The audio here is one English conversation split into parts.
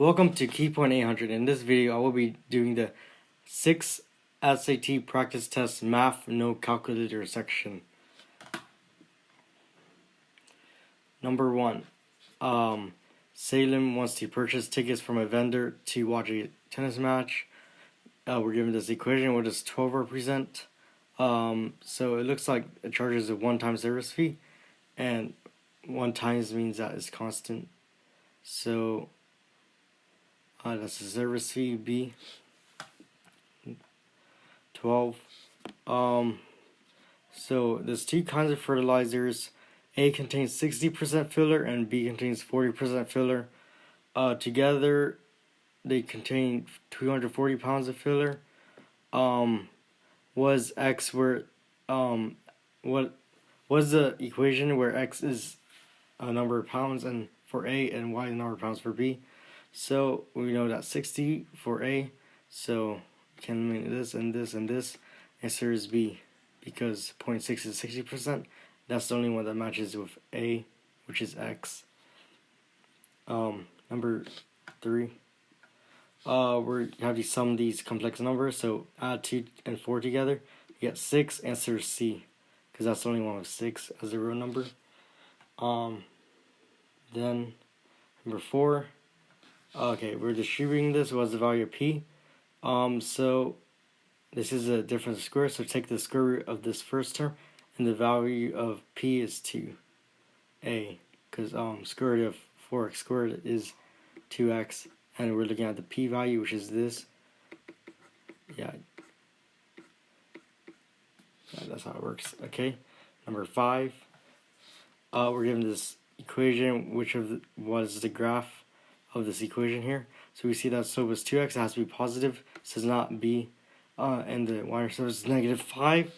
Welcome to Keypoint 800. In this video, I will be doing the 6 SAT practice test math no calculator section. Number 1. Salem wants to purchase tickets from a vendor to watch a tennis match. We're given this equation. What does 12 represent? So it looks like it charges a one-time service fee, and 1 times means that it's constant. So that's the service fee. B 12. So there's 2 kinds of fertilizers. A contains 60% filler and B contains 40% filler. Together they contain 240 pounds of filler. Was X where what was the equation where X is a number of pounds and for A and Y a number of pounds for B? So we know that 60 for A, so we can eliminate this and this and this. Answer is B, because 0.6 is 60%. That's the only one that matches with A, which is X. Number 3. We have to sum these complex numbers, so add 2 and 4 together. You get 6. Answer is C, because that's the only one with 6 as a real number. Then number 4. Okay, we're distributing this. What's the value of P? So this is a difference of squares, so take the square root of this first term, and the value of P is 2a, because square root of 4x squared is 2x, and we're looking at the P value, which is this. Yeah, that's how it works. Okay, number 5. We're given this equation, was the graph of this equation here. So we see that slope is 2x, it has to be positive, so it's not B, and the y-intercept is -5.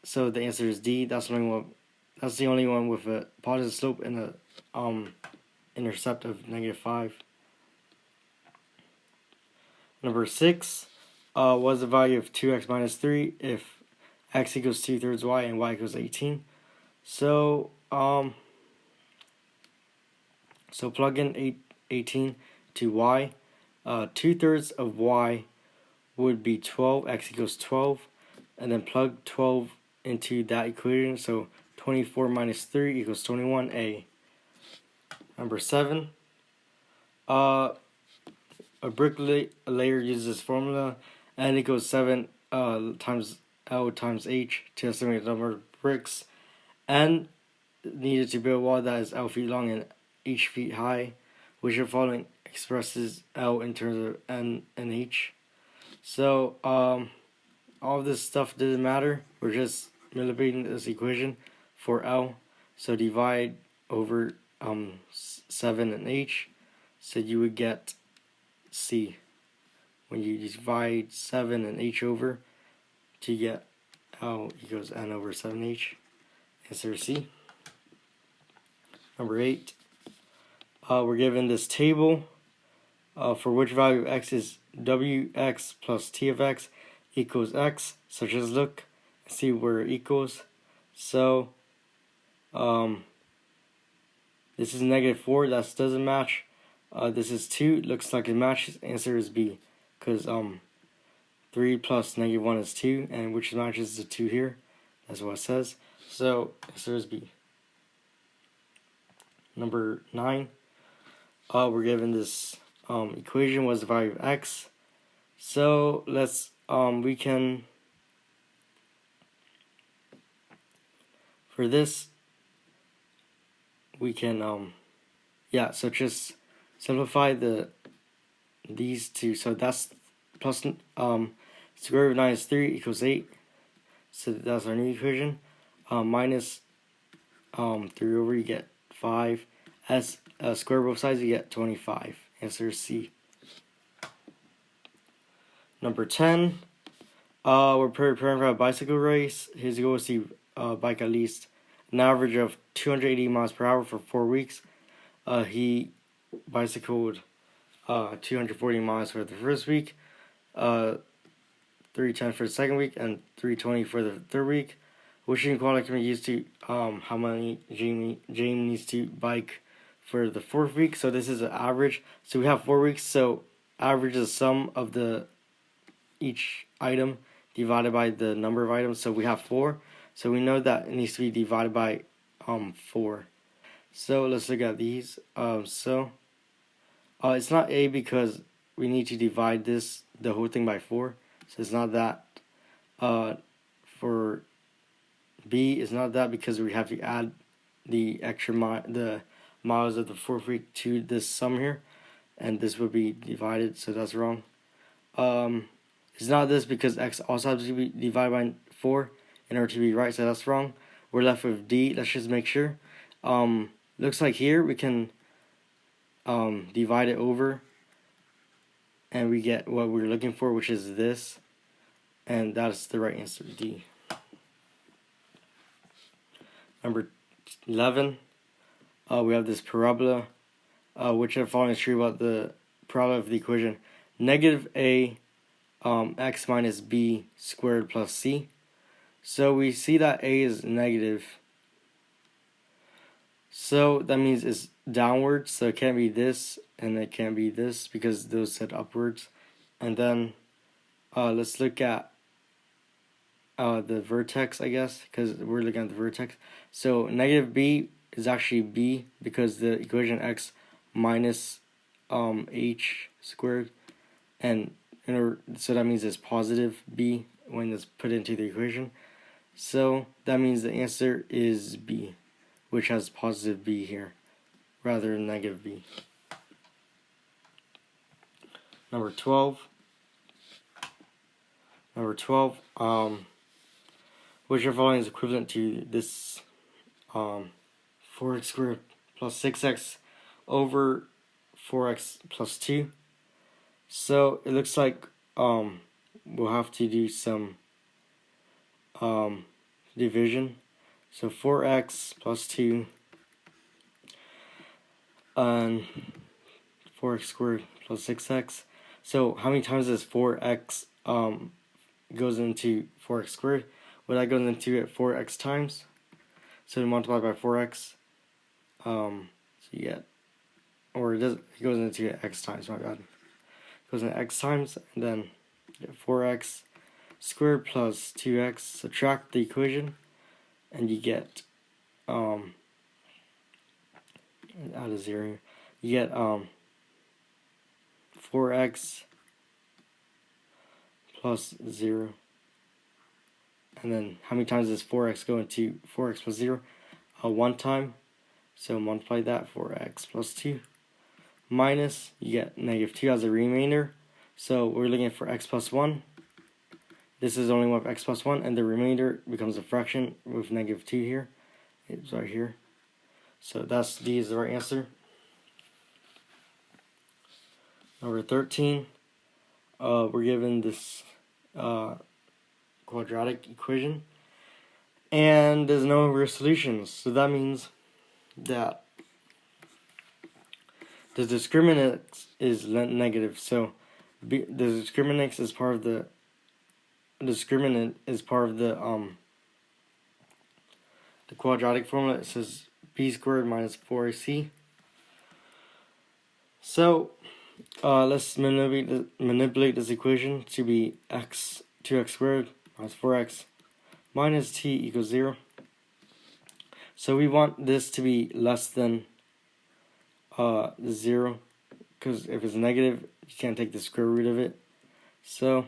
So the answer is D. That's the only one with a positive slope and a intercept of -5. Number 6. What's the value of 2x minus 3 if x equals 2/3 y and y equals 18? So plug in 18 to y. 2/3 of y would be 12. X equals 12, and then plug 12 into that equation. So 24 minus 3 equals 21a. Number 7. A bricklayer uses this formula, and it goes 7 times L times H to estimate the number of bricks and needed to build a wall that is L feet long and H feet high, which the following expresses L in terms of N and H. So all of this stuff doesn't matter. We're just manipulating this equation for L. So divide over 7 and H. So you would get C when you divide 7 and H over to get L equals N over 7H. Answer C. Number 8. We're given this table for which value of x is wx plus t of x equals x. So just look and see where it equals. So this is -4. That doesn't match. This is 2. Looks like it matches. Answer is B, because 3 plus -1 is 2, and which matches the 2 here. That's what it says. So answer is B. Number 9. We're given this equation. Was the value of x? So let's we can, for this we can so just simplify these two. So that's plus square root of 9 is 3 equals 8. So that's our new equation. Minus 3 over, you get 5. As square both sides, you get 25. Answer is C. Number 10. We're preparing for a bicycle race. His goal is to bike at least an average of 280 miles per hour for 4 weeks. He bicycled 240 miles for the first week, 310 for the second week, and 320 for the third week. Which inequality can be used to how many James needs to bike for the 4th week. So this is an average. So we have 4 weeks. So average is the sum of each item divided by the number of items. So we have 4. So we know that it needs to be divided by 4. So let's look at these. It's not A because we need to divide the whole thing by 4. So it's not that. For B, it's not that because we have to add the extra the miles of the 4th week to this sum here, and this would be divided. So that's wrong. It's not this because X also has to be divided by 4 in order to be right. So that's wrong. We're left with D. Let's just make sure. Looks like here we can divide it over and we get what we're looking for, which is this, and that's the right answer, D. Number 11, we have this parabola, which are following is true about the parabola of the equation negative a x minus b squared plus c. So we see that a is negative, so that means it's downwards, so it can't be this and it can't be this because those said upwards. And then let's look at the vertex, I guess, because we're looking at the vertex. So negative b is actually b because the equation x minus h squared, and so that means it's positive b when it's put into the equation. So that means the answer is B, which has positive b here rather than negative b. Number 12. Which of following is equivalent to this 4x squared plus 6x over 4x plus 2. So it looks like we'll have to do some division. So 4x plus 2 and 4x squared plus 6x. So how many times does 4x goes into 4x squared? Well, that goes into it 4x times. So we multiply by 4x. So you get, or it goes into it x times, my bad. It goes into x times, and then you get 4x squared plus 2x. Subtract the equation, and you get, out of 0, you get 4x plus 0. And then how many times does 4x go into 4x plus 0? One time. So multiply that, 4x plus 2. Minus, you get negative 2 as a remainder. So we're looking for x plus 1. This is only one of x plus 1, and the remainder becomes a fraction with negative 2 here. It's right here. So that's D is the right answer. Number 13, we're given this quadratic equation, and there's no real solutions. So that means that the discriminant is negative. So the discriminant is part of the quadratic formula. It says b squared minus 4ac. So let's manipulate this equation to be 2x squared minus 4x minus t equals 0. So we want this to be less than 0, because if it's negative, you can't take the square root of it. So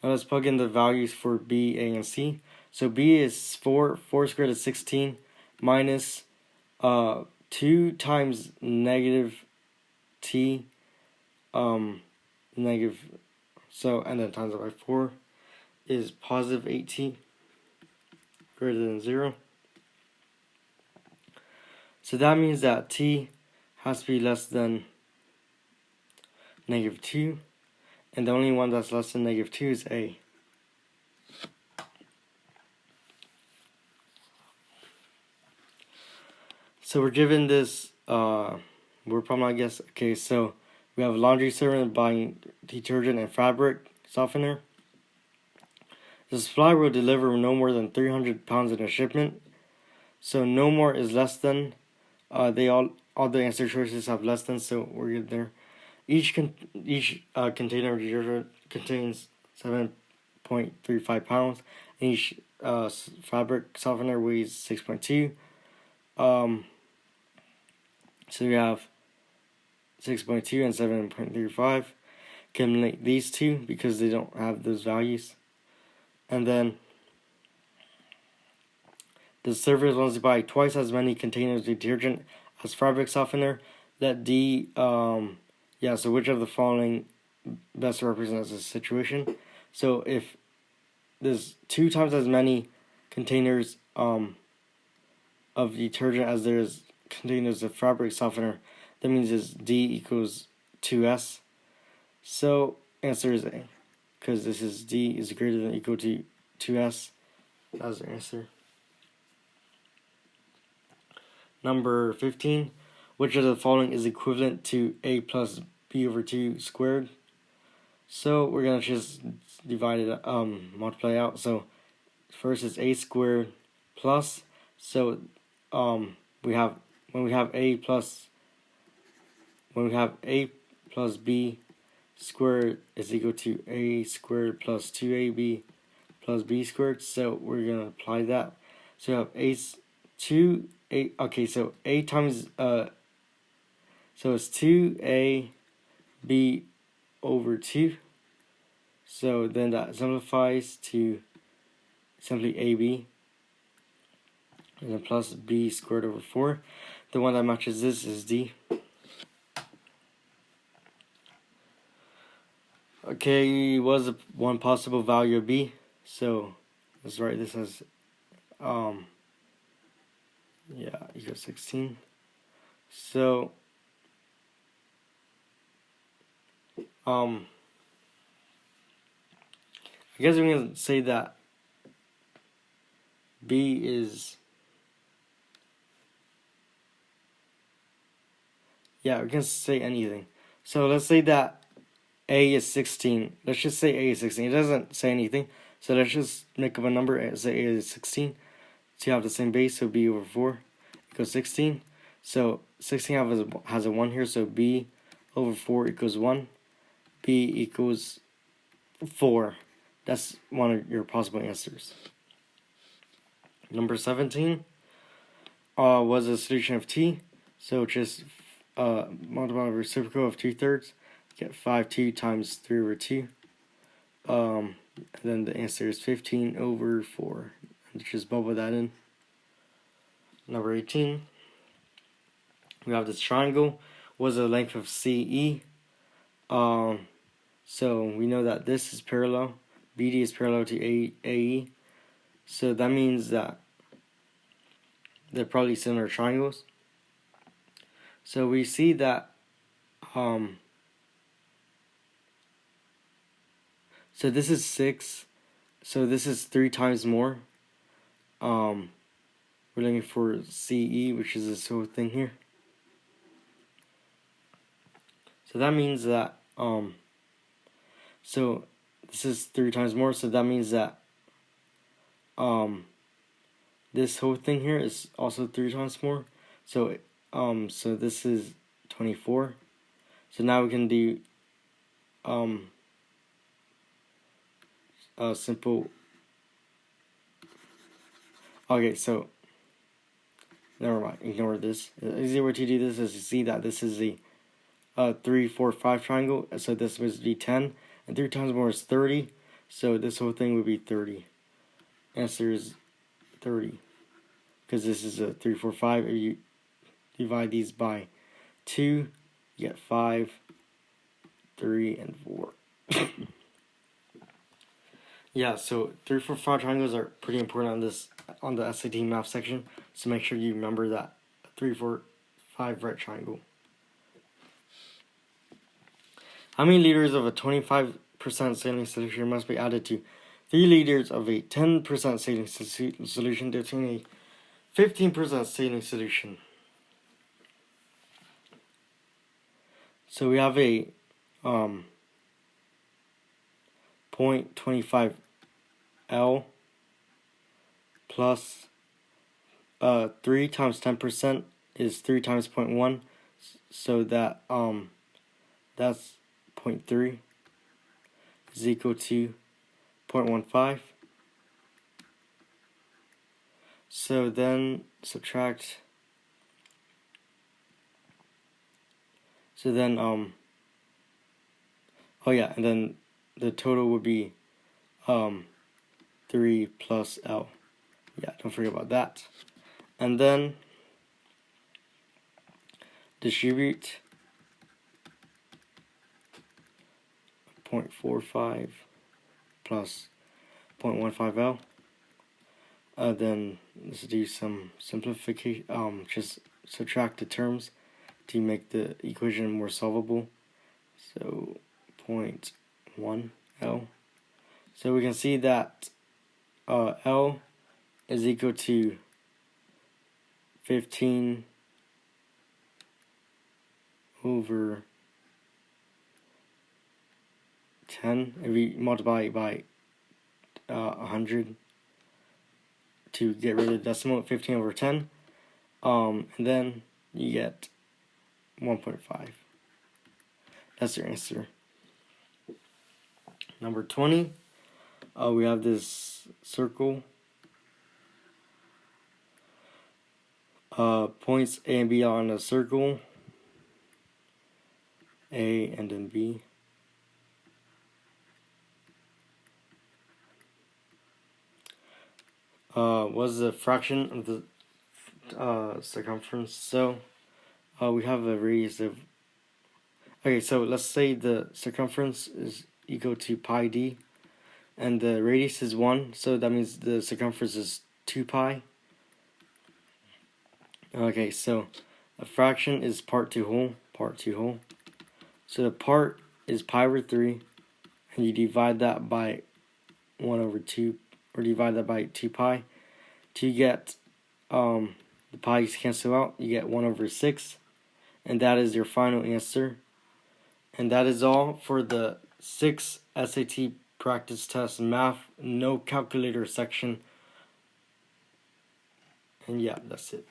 now let's plug in the values for b, a, and c. So b is 4 squared is 16 minus 2 times negative t, negative, so, and then times it by 4 is positive 8t greater than 0. So that means that t has to be less than negative 2, and the only one that's less than negative 2 is a. So we're given this word problem, I guess. Okay, so we have laundry servant buying detergent and fabric softener. The supplier will deliver no more than 300 pounds in a shipment. So no more is less than. They all all the answer choices have less than, so we're good there. Each container of detergent contains 7.35 pounds. And each fabric softener weighs 6.2. So we have 6.2 and 7.35. Eliminate these two because they don't have those values. And then the server wants to buy twice as many containers of detergent as fabric softener. Let D, so which of the following best represents the situation? So if there's 2 times as many containers of detergent as there's containers of fabric softener, that means it's D equals 2S. So answer is A, because this is D is greater than or equal to 2S. That's the answer. Number 15, which of the following is equivalent to A plus B over 2 squared? So we're going to just divide it, multiply out. So first is A squared plus, so when we have A plus B squared is equal to A squared plus 2AB plus B squared. So we're going to apply that. So we have so A times, so it's 2AB over 2. So then that simplifies to simply AB. And then plus B squared over 4. The one that matches this is D. Okay, what's the one possible value of B? So let's write this as equals 16. So I guess we're gonna say that B is we can say anything. So let's say that A is 16. Let's just say A is 16. It doesn't say anything. So let's just make up a number and say A is 16. So you have the same base, so B over 4 equals 16. So 16 has a 1 here, so B over 4 equals 1. B equals 4. That's one of your possible answers. Number 17 was a solution of T. So just multiply the reciprocal of 2/3. Get 5/2 times 3 over 2. And then the answer is 15 over 4. And just bubble that in. Number 18. We have this triangle. What's the length of CE? So we know that this is parallel. BD is parallel to AE. So that means that they're probably similar triangles. So we see that so this is 6. So this is 3 times more. We're looking for CE, which is this whole thing here. So that means that so this is 3 times more, so that means that this whole thing here is also 3 times more. So so this is 24. So now we can do simple. Okay, so never mind, ignore this. The easier way to do this is to see that this is the 3, 4, 5 triangle. So this must be 10, and 3 times more is 30. So this whole thing would be 30. Answer is 30, because this is a 3, 4, 5. If you divide these by 2, you get 5, 3, and 4. Yeah, so 3, 4, 5 triangles are pretty important on the SAT math section. So make sure you remember that 3, 4, 5 right triangle. How many liters of a 25% saline solution must be added to 3 liters of a 10% saline solution to obtain a 15% saline solution? So we have a 0.25 L plus 3 times 10% is 3 times 0.1, so that that's 0.3 is equal to 0.15. So then subtract. So then oh yeah, and then the total would be 3 plus L. Yeah, don't forget about that. And then distribute 0.45 plus 0.15 L. Then let's do some simplification. Just subtract the terms to make the equation more solvable. So 0.1 L. So we can see that L is equal to 15 over 10 if we multiply it by 100 to get rid of the decimal. 15 over 10, and then you get 1.5. That's your answer. Number 20, we have this circle. Points A and B are on a circle, A and then B. Was the fraction of the circumference? So we have a radius of. Okay, so let's say the circumference is equal to pi d, and the radius is 1, so that means the circumference is 2 pi. Okay, so a fraction is part 2 whole. So the part is pi over 3, and you divide that by 1 over 2, or divide that by 2 pi. To get the pi's cancel out, you get 1 over 6, and that is your final answer. And that is all for the 6 SAT practice test math, no calculator section. And yeah, that's it.